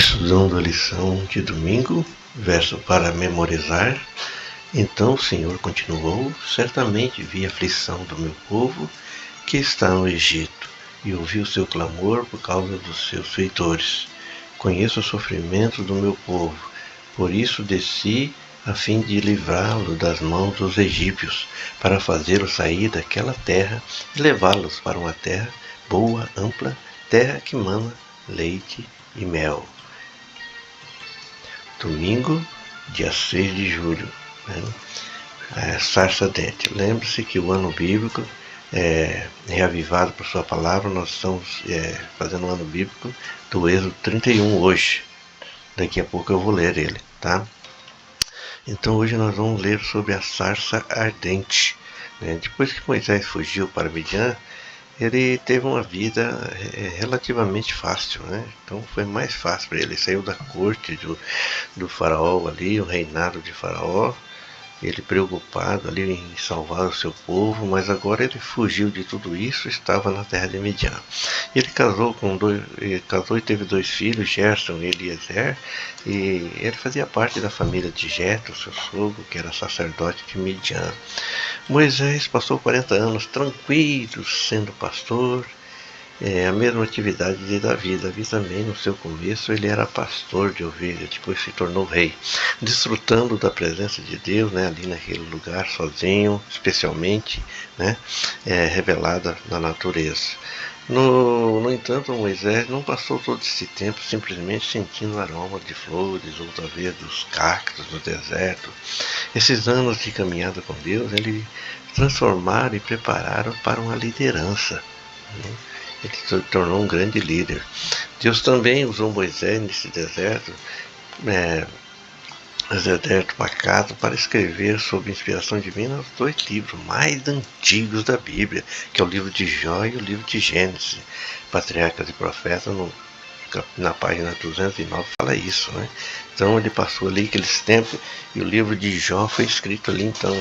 Estudando a lição de domingo, verso para memorizar. Então o Senhor continuou: certamente vi a aflição do meu povo que está no Egito, e ouvi o seu clamor por causa dos seus feitores. Conheço o sofrimento do meu povo, por isso desci a fim de livrá-lo das mãos dos egípcios, para fazê-lo sair daquela terra e levá-los para uma terra boa, ampla, terra que mana leite e mel. Domingo, dia 6 de julho, sarça ardente. Lembre-se que o ano bíblico é reavivado por sua palavra. Nós estamos fazendo o ano bíblico do Êxodo 31 hoje. Daqui a pouco eu vou ler ele, tá? Então hoje nós vamos ler sobre a sarça ardente. Depois que Moisés fugiu para Midian, ele teve uma vida relativamente fácil, Então foi mais fácil para ele. Ele saiu da corte do faraó ali, o reinado de faraó, ele preocupado ali em salvar o seu povo, mas agora ele fugiu de tudo isso, estava na terra de Midian. Ele casou e teve 2 filhos, Gerson e Eliezer, e ele fazia parte da família de Jetro, seu sogro, que era sacerdote de Midian. Moisés passou 40 anos tranquilo, sendo pastor, a mesma atividade de Davi. Davi também, no seu começo, ele era pastor de ovelhas, depois se tornou rei, desfrutando da presença de Deus, ali naquele lugar, sozinho, especialmente, revelada na natureza. No entanto, Moisés não passou todo esse tempo simplesmente sentindo o aroma de flores ou talvez dos cactos no deserto. Esses anos de caminhada com Deus, ele transformaram e prepararam para uma liderança. Ele se tornou um grande líder. Deus também usou Moisés nesse deserto pacato, para escrever sob inspiração divina os 2 livros mais antigos da Bíblia, que é o livro de Jó e o livro de Gênesis. Patriarcas e Profetas, na página 209, fala isso, Então ele passou ali aqueles tempos e o livro de Jó foi escrito ali. Então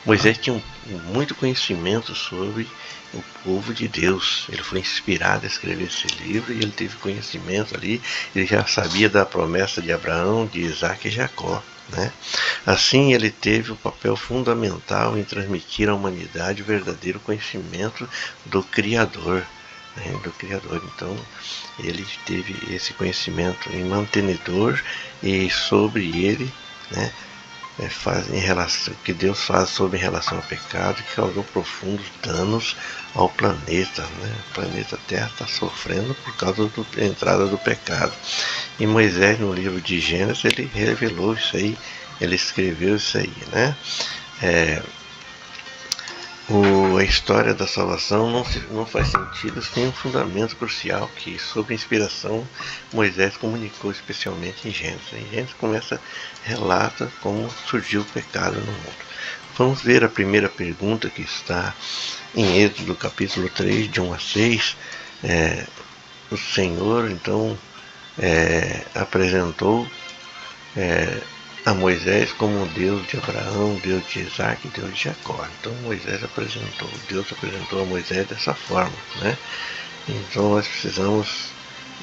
Moisés tinha muito conhecimento sobre o povo de Deus. Ele foi inspirado a escrever esse livro e ele teve conhecimento ali. Ele já sabia da promessa de Abraão, de Isaac e Jacó. Assim, ele teve um papel fundamental em transmitir à humanidade o verdadeiro conhecimento do Criador. Então ele teve esse conhecimento em mantenedor e sobre ele, que Deus faz sobre em relação ao pecado, que causou profundos danos ao planeta. O planeta Terra está sofrendo por causa da entrada do pecado. E Moisés, no livro de Gênesis, ele revelou isso aí, ele escreveu isso aí, A história da salvação não faz sentido sem um fundamento crucial que, sob inspiração, Moisés comunicou especialmente em Gênesis. Em Gênesis relata como surgiu o pecado no mundo. Vamos ver a primeira pergunta que está em Êxodo capítulo 3, de 1 a 6. O Senhor, então, apresentou a Moisés como Deus de Abraão, Deus de Isaac, Deus de Jacó. Então Deus apresentou a Moisés dessa forma, Então nós precisamos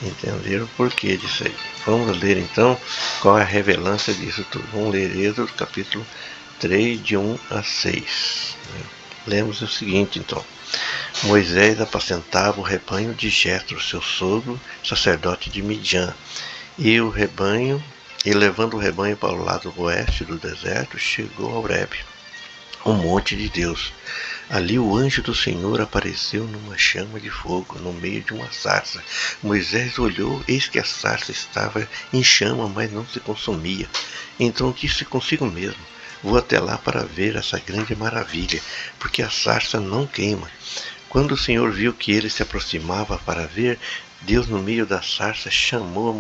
entender o porquê disso aí. Vamos ler então qual é a relevância disso tudo. Vamos ler Êxodo capítulo 3, de 1 a 6. Lemos o seguinte então: Moisés apacentava o rebanho de Jetro, seu sogro, sacerdote de Midian, e levando o rebanho para o lado oeste do deserto, chegou a Horebe, o monte de Deus. Ali o anjo do Senhor apareceu numa chama de fogo, no meio de uma sarça. Moisés olhou, eis que a sarça estava em chama, mas não se consumia. Então disse consigo mesmo: vou até lá para ver essa grande maravilha, porque a sarça não queima. Quando o Senhor viu que ele se aproximava para ver, Deus, no meio da sarça, chamou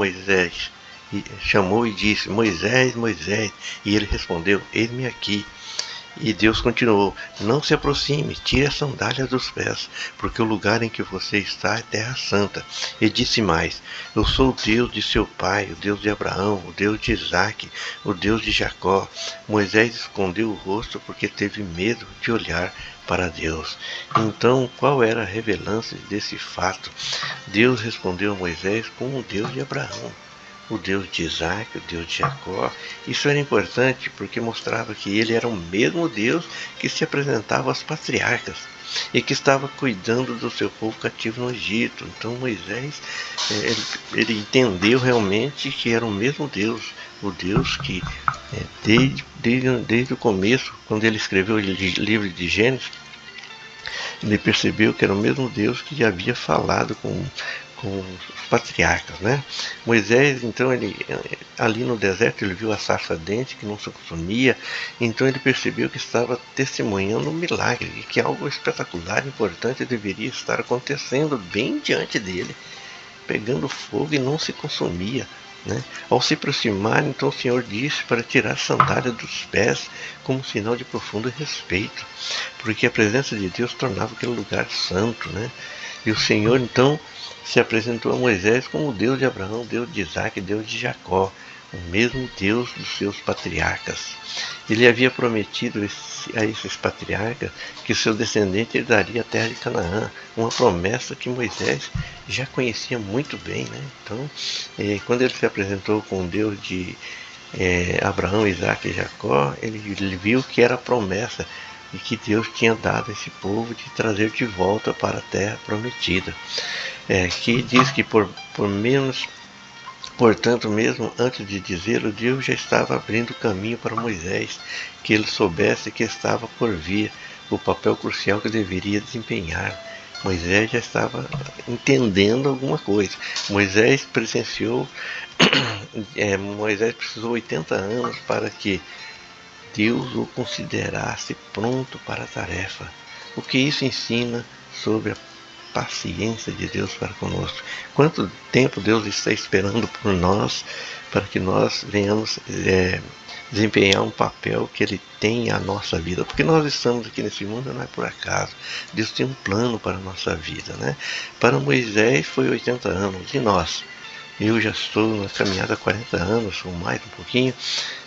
e disse: Moisés, Moisés. E ele respondeu: eis-me aqui. E Deus continuou: não se aproxime, tire a sandália dos pés, porque o lugar em que você está é terra santa. E disse mais: eu sou o Deus de seu pai, o Deus de Abraão, o Deus de Isaque, o Deus de Jacó. Moisés escondeu o rosto porque teve medo de olhar para Deus. Então, qual era a relevância desse fato? Deus respondeu a Moisés como o Deus de Abraão, o Deus de Isaac, o Deus de Jacó. Isso era importante porque mostrava que ele era o mesmo Deus que se apresentava aos patriarcas e que estava cuidando do seu povo cativo no Egito. Então Moisés, ele entendeu realmente que era o mesmo Deus, o Deus que desde o começo, quando ele escreveu o livro de Gênesis, ele percebeu que era o mesmo Deus que havia falado com os patriarcas, né? Moisés, então, ele ali no deserto, ele viu a sarça ardente que não se consumia, então ele percebeu que estava testemunhando um milagre e que algo espetacular, importante deveria estar acontecendo bem diante dele, pegando fogo e não se consumia. Né? Ao se aproximar, então o Senhor disse para tirar a sandália dos pés como sinal de profundo respeito, porque a presença de Deus tornava aquele lugar santo. Né? E o Senhor então se apresentou a Moisés como o Deus de Abraão, Deus de Isaac, Deus de Jacó, o mesmo Deus dos seus patriarcas. Ele havia prometido a esses patriarcas que seu descendente herdaria a terra de Canaã, uma promessa que Moisés já conhecia muito bem. Né? Então, quando ele se apresentou com o Deus de Abraão, Isaac e Jacó, ele viu que era a promessa e que Deus tinha dado a esse povo de trazer de volta para a terra prometida. Que diz que portanto, mesmo antes de dizê-lo, Deus já estava abrindo caminho para Moisés, que ele soubesse que estava por vir, o papel crucial que deveria desempenhar. Moisés já estava entendendo alguma coisa. Moisés presenciou, Moisés precisou 80 anos para que Deus o considerasse pronto para a tarefa. O que isso ensina sobre a paciência de Deus para conosco? Quanto tempo Deus está esperando por nós para que nós venhamos desempenhar um papel que Ele tem à nossa vida? Porque nós estamos aqui nesse mundo não é por acaso. Deus tem um plano para a nossa vida. Né? Para Moisés foi 80 anos. E nós? Eu já estou na caminhada há 40 anos, ou mais um pouquinho,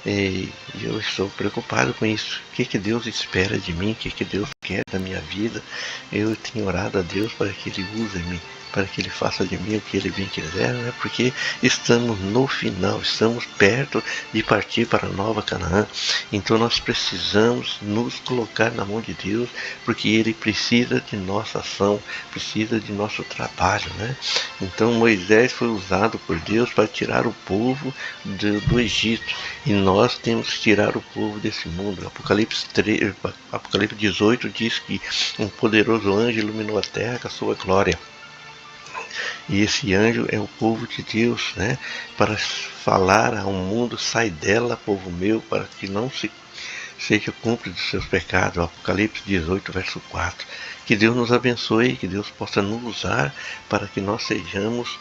e eu estou preocupado com isso. O que Deus espera de mim? O que Deus quer da minha vida? Eu tenho orado a Deus para que Ele use-me, para que Ele faça de mim o que Ele bem quiser, né? Porque estamos no final, estamos perto de partir para a nova Canaã. Então nós precisamos nos colocar na mão de Deus, porque Ele precisa de nossa ação, precisa de nosso trabalho. Né? Então Moisés foi usado por Deus para tirar o povo do Egito, e nós temos que tirar o povo desse mundo. Apocalipse 18 diz que um poderoso anjo iluminou a terra com a sua glória. E esse anjo é o povo de Deus, né? Para falar ao mundo: sai dela, povo meu, para que não seja cúmplice dos seus pecados. Apocalipse 18, verso 4. Que Deus nos abençoe, que Deus possa nos usar para que nós sejamos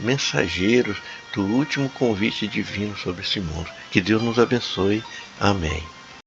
mensageiros do último convite divino sobre esse mundo. Que Deus nos abençoe. Amém.